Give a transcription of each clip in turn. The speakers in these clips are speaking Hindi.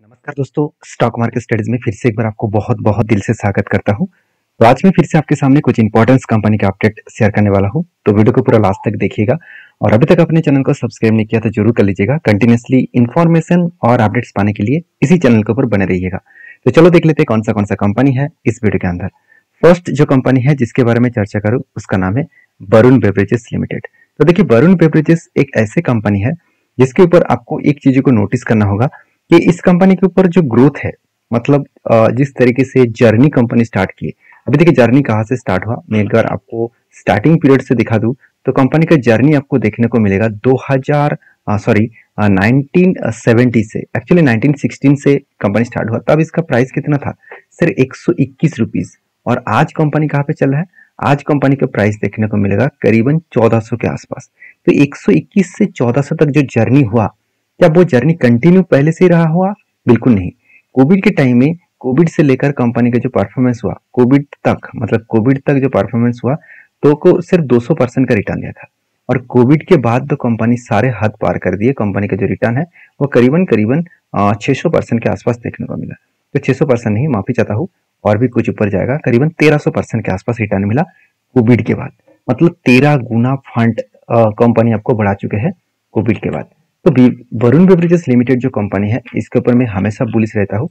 नमस्कार दोस्तों, स्टॉक मार्केट स्टडीज में फिर से एक बार आपको बहुत बहुत दिल से स्वागत करता हूं। तो आज मैं फिर से आपके सामने कुछ इंपॉर्टेंस कंपनी के अपडेट शेयर करने वाला हूं, तो वीडियो को पूरा लास्ट तक देखिएगा। और अभी तक अपने चैनल को सब्सक्राइब नहीं किया तो जरूर कर लीजिएगा। कंटिन्यूसली इन्फॉर्मेशन और अपडेट्स पाने के लिए इसी चैनल के ऊपर बने रहिएगा। तो चलो देख लेते हैं कौन सा कंपनी है इस वीडियो के अंदर। फर्स्ट जो कंपनी है जिसके बारे में चर्चा करूँ उसका नाम है वरुण बेवरेजेस लिमिटेड। तो देखिए, वरुण बेवरेजेस एक ऐसी कंपनी है जिसके ऊपर आपको एक चीज को नोटिस करना होगा कि इस कंपनी के ऊपर जो ग्रोथ है, मतलब जिस तरीके से जर्नी कंपनी स्टार्ट की। अभी देखिए जर्नी कहाँ से स्टार्ट हुआ, मैं अगर आपको स्टार्टिंग पीरियड से दिखा दूं तो कंपनी का जर्नी आपको देखने को मिलेगा 1970 से, एक्चुअली 1916 से कंपनी स्टार्ट हुआ। तब इसका प्राइस कितना था, सिर्फ 121 रुपीज। और आज कंपनी कहाँ पे चल रहा है, आज कंपनी का प्राइस देखने को मिलेगा करीबन 1400 के आसपास। तो 121 से 1400 तक जो जर्नी हुआ, क्या वो जर्नी कंटिन्यू पहले से ही रहा हुआ? बिल्कुल नहीं। कोविड के टाइम में, कोविड से लेकर कंपनी का जो परफॉर्मेंस हुआ, कोविड तक, मतलब कोविड तक जो परफॉर्मेंस हुआ तो को सिर्फ 200% का रिटर्न दिया था। और कोविड के बाद तो कंपनी सारे हद पार कर दिए। कंपनी का जो रिटर्न है वो करीबन करीबन 600% के आसपास देखने को मिला। तो 600% नहीं, माफी चाहता हूँ, और भी कुछ ऊपर जाएगा, करीबन 1300% के आसपास रिटर्न मिला कोविड के बाद। मतलब 13 गुना फंड कंपनी आपको बढ़ा चुके हैं कोविड के बाद। तो वरुण बेवरेजेस लिमिटेड जो कंपनी है इसके ऊपर मैं हमेशा बुलिश रहता हूँ।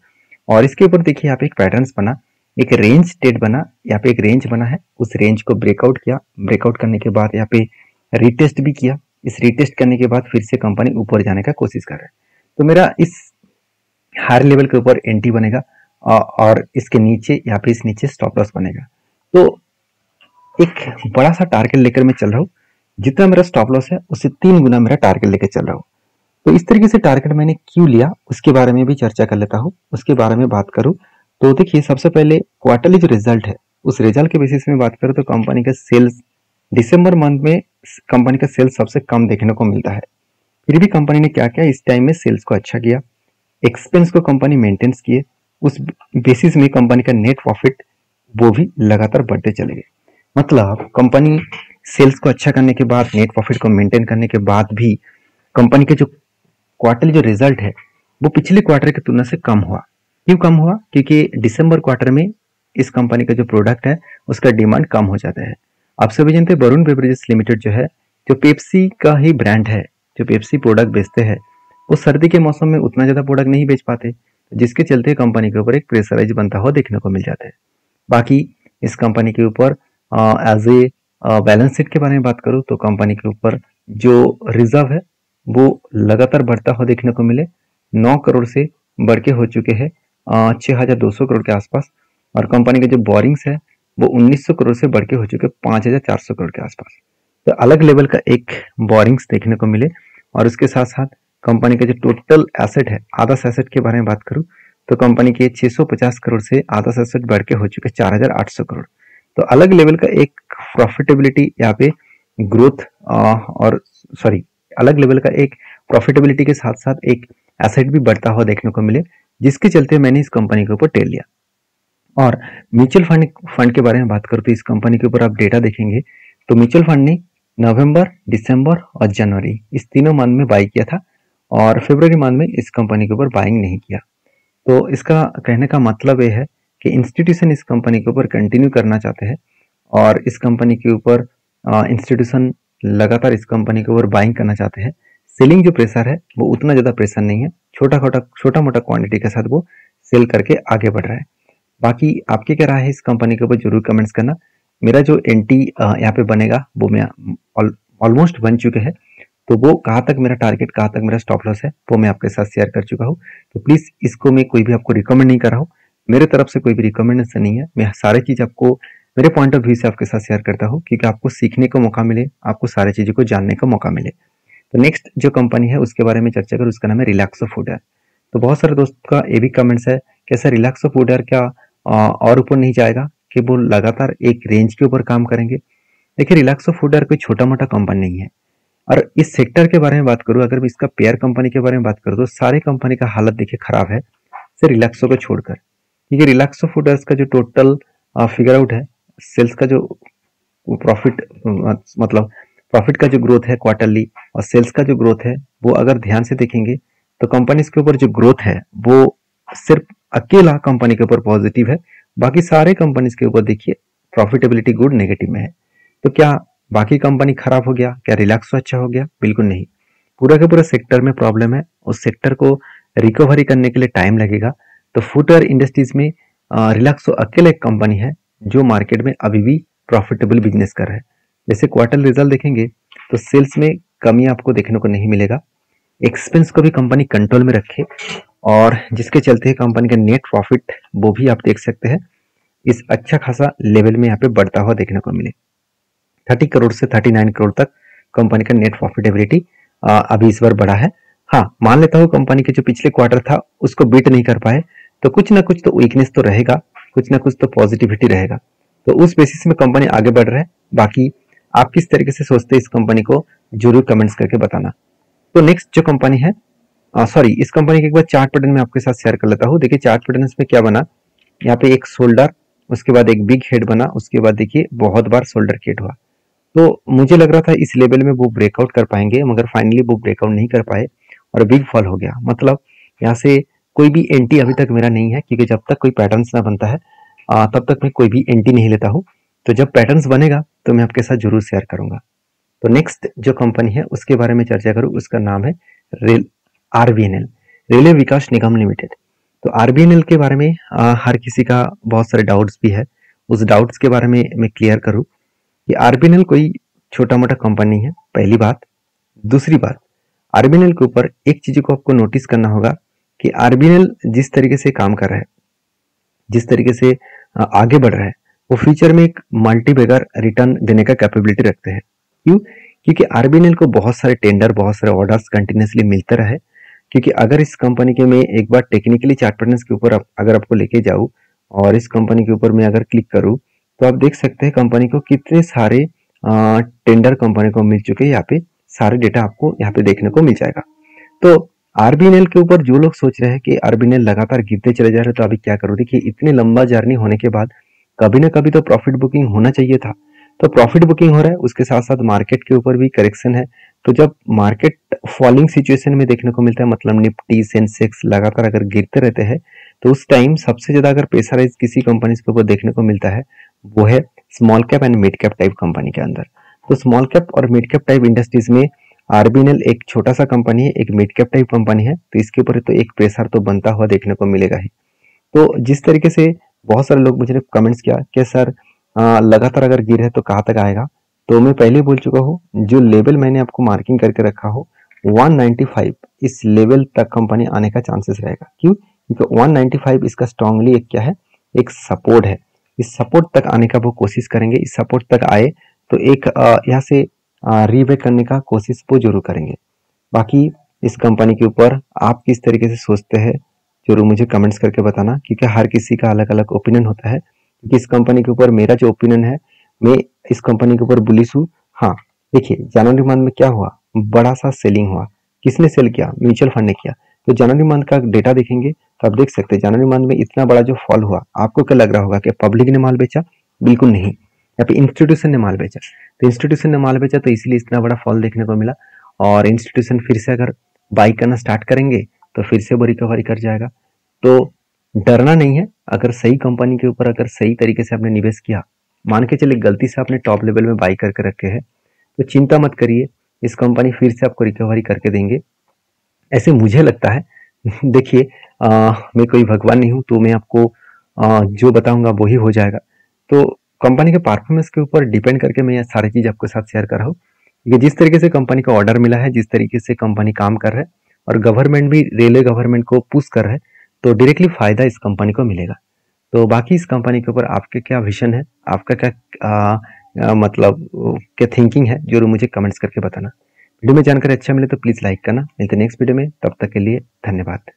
और इसके ऊपर देखिए यहाँ पे एक पैटर्न्स बना, एक रेंज स्टेट बना, यहाँ पे एक रेंज बना है, उस रेंज को ब्रेकआउट किया। ब्रेकआउट करने के बाद यहाँ पे रिटेस्ट भी किया। इस रिटेस्ट करने के बाद फिर से कंपनी ऊपर जाने का कोशिश कर रहा है। तो मेरा इस हायर लेवल के ऊपर एंट्री बनेगा और इसके नीचे, यहाँ पे इस नीचे स्टॉप लॉस बनेगा। तो एक बड़ा सा टारगेट लेकर मैं चल रहा हूँ। जितना मेरा स्टॉप लॉस है उससे 3 गुना मेरा टारगेट लेकर चल रहा हूँ। तो इस तरीके से टारगेट मैंने क्यों लिया उसके बारे में भी चर्चा कर लेता हूँ। उसके बारे में बात करूँ तो देखिए, सबसे पहले क्वार्टरली जो रिजल्ट है उस रिजल्ट के बेसिस में बात करूँ तो कंपनी का सेल्स दिसंबर मंथ में कंपनी का सेल्स सबसे कम देखने को मिलता है। फिर भी कंपनी ने क्या किया, इस टाइम में सेल्स को अच्छा किया, एक्सपेंस को कंपनी मेंटेन्स किए। उस बेसिस में कंपनी का नेट प्रॉफिट वो भी लगातार बढ़ते चले गए। मतलब कंपनी सेल्स को अच्छा करने के बाद, नेट प्रॉफिट को मेंटेन करने के बाद भी कंपनी के जो क्वार्टरली जो रिजल्ट है वो पिछले क्वार्टर की तुलना से कम हुआ। क्यों कम हुआ? क्योंकि दिसंबर क्वार्टर में इस कंपनी का जो प्रोडक्ट है उसका डिमांड कम हो जाता है। आप सभी जानते हैं वरुण बेवरेजेस लिमिटेड जो है, जो पेप्सी का ही ब्रांड है, जो पेप्सी प्रोडक्ट बेचते हैं, वो सर्दी के मौसम में उतना ज्यादा प्रोडक्ट नहीं बेच पाते, जिसके चलते कंपनी के ऊपर एक प्रेशराइज बनता हुआ देखने को मिल जाता है। बाकी इस कंपनी के ऊपर एज ए बैलेंस शीट के बारे में बात करूँ तो कंपनी के ऊपर जो रिजर्व है वो लगातार बढ़ता हुआ देखने को मिले। 9 करोड़ से बढ़ के हो चुके हैं 6200 करोड़ के आसपास। और कंपनी के जो बोरिंग्स है वो 1900 करोड़ से बढ़ के हो चुके 5400 करोड़ के आसपास। तो अलग लेवल का एक बोरिंग्स देखने को मिले। और उसके साथ साथ कंपनी का जो टोटल एसेट है, आदर्श एसेट के बारे में बात करूँ तो कंपनी के 650 करोड़ से आदर्श एसेट बढ़ के हो चुके 4800 करोड़। तो अलग लेवल का एक प्रॉफिटेबिलिटी यहाँ पे ग्रोथ और सॉरी अलग लेवल का एक प्रॉफिटेबिलिटी के साथ साथ एक एसेट भी बढ़ता हुआ देखने को मिले, जिसके चलते मैंने इस कंपनी के ऊपर टेल लिया। और म्यूचुअल फंड के बारे में बात करूँ तो इस कंपनी के ऊपर आप डेटा देखेंगे तो म्यूचुअल फंड ने नवंबर, दिसंबर और जनवरी इस तीनों मंथ में बाई किया था, और फरवरी मंथ में इस कंपनी के ऊपर बाइंग नहीं किया। तो इसका कहने का मतलब ये है कि इंस्टीट्यूशन इस कंपनी के ऊपर कंटिन्यू करना चाहते हैं, और इस कंपनी के ऊपर इंस्टीट्यूशन लगातार इस कंपनी के ऊपर बाइंग करना चाहते हैं। सेलिंग जो प्रेशर है वो उतना ज्यादा प्रेशर नहीं है, छोटा मोटा क्वांटिटी के साथ वो सेल करके आगे बढ़ रहा है। बाकी आपकी क्या राय है इस कंपनी के ऊपर जरूर कमेंट्स करना। मेरा जो एंट्री यहाँ पे बनेगा वो मैं ऑलमोस्ट बन चुके हैं। तो वो कहाँ तक मेरा टारगेट, कहाँ तक मेरा स्टॉप लॉस है वो मैं आपके साथ शेयर कर चुका हूँ। तो प्लीज इसको मैं कोई भी आपको रिकमेंड नहीं कर रहा हूँ, मेरे तरफ से कोई भी रिकमेंडेशन नहीं है। मैं सारी चीज आपको मेरे पॉइंट ऑफ व्यू से आपके साथ शेयर करता हूँ, क्योंकि आपको सीखने का मौका मिले, आपको सारी चीजों को जानने का मौका मिले। तो नेक्स्ट जो कंपनी है उसके बारे में चर्चा करूँ, उसका नाम है रिलैक्सो फूडवेयर। तो बहुत सारे दोस्त का ये भी कमेंट्स है कि सर रिलैक्सो फूडवेयर क्या और ऊपर नहीं जाएगा, कि वो लगातार एक रेंज के ऊपर काम करेंगे? देखिए, रिलैक्सो फूडवेयर कोई छोटा मोटा कंपनी नहीं है। और इस सेक्टर के बारे में बात करूँ, अगर मैं इसका पेयर कंपनी के बारे में बात करूँ तो सारे कंपनी का हालत देखिए खराब है, सिर्फ रिलैक्सो को छोड़कर। क्योंकि रिलैक्सो फूडवेयर का जो टोटल फिगर आउट है, सेल्स का जो प्रॉफिट, मतलब प्रॉफिट का जो ग्रोथ है क्वार्टरली और सेल्स का जो ग्रोथ है, वो अगर ध्यान से देखेंगे तो कंपनीज के ऊपर जो ग्रोथ है वो सिर्फ अकेला कंपनी के ऊपर पॉजिटिव है, बाकी सारे कंपनीज के ऊपर देखिए प्रॉफिटेबिलिटी गुड नेगेटिव में है। तो क्या बाकी कंपनी खराब हो गया, क्या रिलैक्सो अच्छा हो गया? बिल्कुल नहीं। पूरा का पूरा सेक्टर में प्रॉब्लम है, उस सेक्टर को रिकवरी करने के लिए टाइम लगेगा। तो फुटवेयर इंडस्ट्रीज में रिलैक्सो अकेला एक कंपनी है जो मार्केट में अभी भी प्रॉफिटेबल बिजनेस कर रहा है। जैसे क्वार्टर रिजल्ट देखेंगे तो सेल्स में कमी आपको देखने को नहीं मिलेगा, एक्सपेंस को भी कंपनी कंट्रोल में रखे, और जिसके चलते कंपनी का नेट प्रॉफिट वो भी आप देख सकते हैं इस अच्छा खासा लेवल में यहाँ पे बढ़ता हुआ देखने को मिले। 30 करोड़ से 39 करोड़ तक कंपनी का नेट प्रॉफिटेबिलिटी अभी इस बार बढ़ा है। हाँ, मान लेता हूँ कंपनी के जो पिछले क्वार्टर था उसको बीट नहीं कर पाए, तो कुछ ना कुछ तो वीकनेस तो रहेगा, कुछ ना कुछ तो पॉजिटिविटी रहेगा। तो उस बेसिस में कंपनी आगे बढ़ रहा है। बाकी आप किस तरीके से सोचते हैं इस कंपनी को जरूर कमेंट्स करके बताना। तो नेक्स्ट जो कंपनी है, सॉरी, इस कंपनी के एक बार चार्ट पैटर्न में आपके साथ शेयर कर लेता हूँ। देखिए चार्ट पैटर्न में क्या बना, यहाँ पे एक शोल्डर, उसके बाद एक बिग हेड बना, उसके बाद देखिए बहुत बार शोल्डर क्रिएट हुआ। तो मुझे लग रहा था इस लेवल में वो ब्रेकआउट कर पाएंगे, मगर फाइनली वो ब्रेकआउट नहीं कर पाए और बिग फॉल हो गया। मतलब यहाँ से कोई भी एंट्री अभी तक मेरा नहीं है, क्योंकि जब तक कोई पैटर्न्स ना बनता है तब तक मैं कोई भी एंट्री नहीं लेता हूँ। तो जब पैटर्न्स बनेगा तो मैं आपके साथ जरूर शेयर करूंगा। तो नेक्स्ट जो कंपनी है उसके बारे में चर्चा करूँ, उसका नाम है रेल आरबीएनएल, रेलवे विकास निगम लिमिटेड। तो आरबीएनएल के बारे में हर किसी का बहुत सारे डाउट्स भी है, उस डाउट्स के बारे में मैं क्लियर करूँ कि आरबीएनएल कोई छोटा मोटा कंपनी है, पहली बात। दूसरी बात, आरबीएनएल के ऊपर एक चीज को आपको नोटिस करना होगा कि आरबीएनएल जिस तरीके से काम कर रहा है, जिस तरीके से आगे बढ़ रहा है, वो फ्यूचर में एक मल्टीबैगर रिटर्न देने का कैपेबिलिटी रखते हैं। क्यों? क्योंकि आरबीएनएल को बहुत सारे टेंडर, बहुत सारे ऑर्डर्स कंटिन्यूसली मिलते रहे। क्योंकि अगर इस कंपनी के मैं एक बार टेक्निकली चार्ट पैटर्न्स के ऊपर अगर आपको लेके जाऊँ और इस कंपनी के ऊपर मैं अगर क्लिक करूँ तो आप देख सकते हैं कंपनी को कितने सारे टेंडर कंपनी को मिल चुके हैं। यहाँ पे सारे डेटा आपको यहाँ पे देखने को मिल जाएगा। तो आरबीएनएल के ऊपर जो लोग सोच रहे हैं कि आरबीएनएल लगातार गिरते चले जा रहे हैं, तो अभी क्या करूँ, देखिए इतने लंबा जर्नी होने के बाद कभी ना कभी तो प्रॉफिट बुकिंग होना चाहिए था। तो प्रॉफिट बुकिंग हो रहा है, उसके साथ साथ मार्केट के ऊपर भी करेक्शन है। तो जब मार्केट फॉलिंग सिचुएशन में देखने को मिलता है, मतलब निफ्टी सेंसेक्स लगातार अगर गिरते रहते हैं, तो उस टाइम सबसे ज्यादा अगर प्रेशराइज किसी कंपनी के ऊपर देखने को मिलता है वो है small cap and mid cap type company के अंदर। तो स्मॉल कैप और मिड कैप टाइप इंडस्ट्रीज में आरबीएनएल एक छोटा सा कंपनी है, एक मिड कैप टाइप कंपनी है, तो इसके ऊपर तो एक प्रेशर तो बनता हुआ देखने को मिलेगा ही। तो जिस तरीके से बहुत सारे लोग मुझे कमेंट्स किया कि सर लगातार अगर गिर है तो कहाँ तक आएगा, तो मैं पहले बोल चुका हूँ जो लेवल मैंने आपको मार्किंग करके रखा हो 195, इस लेवल तक कंपनी आने का चांसेस रहेगा। क्यों? क्योंकि 195 इसका स्ट्रांगली एक क्या है, एक सपोर्ट है। इस सपोर्ट तक आने का वो कोशिश करेंगे, इस सपोर्ट तक आए तो एक यहाँ से रीबैक करने का कोशिश वो जरूर करेंगे। बाकी इस कंपनी के ऊपर आप किस तरीके से सोचते हैं जरूर मुझे कमेंट्स करके बताना, क्योंकि हर किसी का अलग अलग ओपिनियन होता है। क्योंकि इस कंपनी के ऊपर मेरा जो ओपिनियन है, मैं इस कंपनी के ऊपर बुलिश हूँ। हाँ, देखिए जनवरी मंथ में क्या हुआ, बड़ा सा सेलिंग हुआ। किसने सेल किया? म्यूचुअल फंड ने किया। तो जनवरी मंथ का डेटा देखेंगे तो आप देख सकते हैं जनवरी मंथ में इतना बड़ा जो फॉल हुआ, आपको क्या लग रहा होगा कि पब्लिक ने माल बेचा? बिल्कुल नहीं, यहाँ पे इंस्टीट्यूशन ने माल बेचा। तो इंस्टीट्यूशन ने माल बेचा तो इसलिए इतना बड़ा फॉल देखने को मिला। और इंस्टीट्यूशन फिर से अगर बाई करना स्टार्ट करेंगे तो फिर से वो रिकवरी कर जाएगा। तो डरना नहीं है, अगर सही कंपनी के ऊपर अगर सही तरीके से आपने निवेश किया, मान के चलिए गलती से आपने टॉप लेवल में बाई करके रखे हैं, तो चिंता मत करिए, इस कंपनी फिर से आपको रिकवरी करके देंगे, ऐसे मुझे लगता है। देखिए मैं कोई भगवान नहीं हूँ, तो मैं आपको जो बताऊंगा वही हो जाएगा। तो कंपनी के परफॉर्मेंस के ऊपर डिपेंड करके मैं ये सारी चीज आपके साथ शेयर कर रहा हूँ। कि जिस तरीके से कंपनी को ऑर्डर मिला है, जिस तरीके से कंपनी काम कर रहा है और गवर्नमेंट भी रेलवे गवर्नमेंट को पुश कर रहा है, तो डायरेक्टली फायदा इस कंपनी को मिलेगा। तो बाकी इस कंपनी के ऊपर आपके क्या विजन है, आपका क्या मतलब क्या थिंकिंग है, जरूर मुझे कमेंट्स करके बताना। वीडियो में जानकारी अच्छा मिले तो प्लीज लाइक करना। मिलते नेक्स्ट वीडियो में, तब तक के लिए धन्यवाद।